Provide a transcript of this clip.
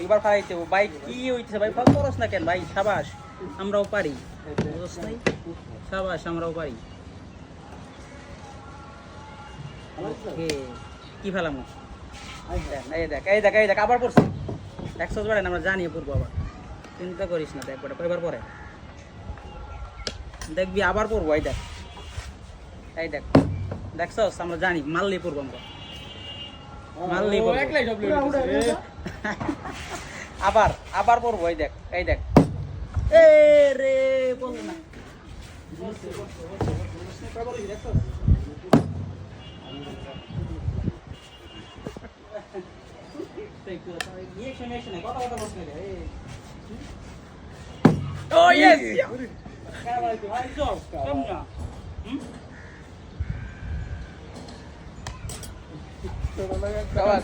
এবার ফালাইতে হবে ভাই। কি হইতেছে ভাই, ফাল করস না কেন ভাই? সাবাস, আমরাও পারি, বুঝছ নাই? সাবাস, আমরাও পারি। ওকে, কি ফেলামো? এই দেখ এই দেখ এই দেখ, আবার পড়ছি। একশো বাড়েন, আমরা জানিয়ে পড়বো আবার, চিন্তা করিস না। দেখ বেটা, কয়বার পরে দেখবি, আবার পড়বো। এই দেখ এই দেখ, দেখছস? আমরা জানি, মারলেই পড়বো আমরা, মারলেই পড়বো। আবার আবার পড়বো। এই দেখ এই দেখ, এ রে পড়লো না। Oh yes! Kawan.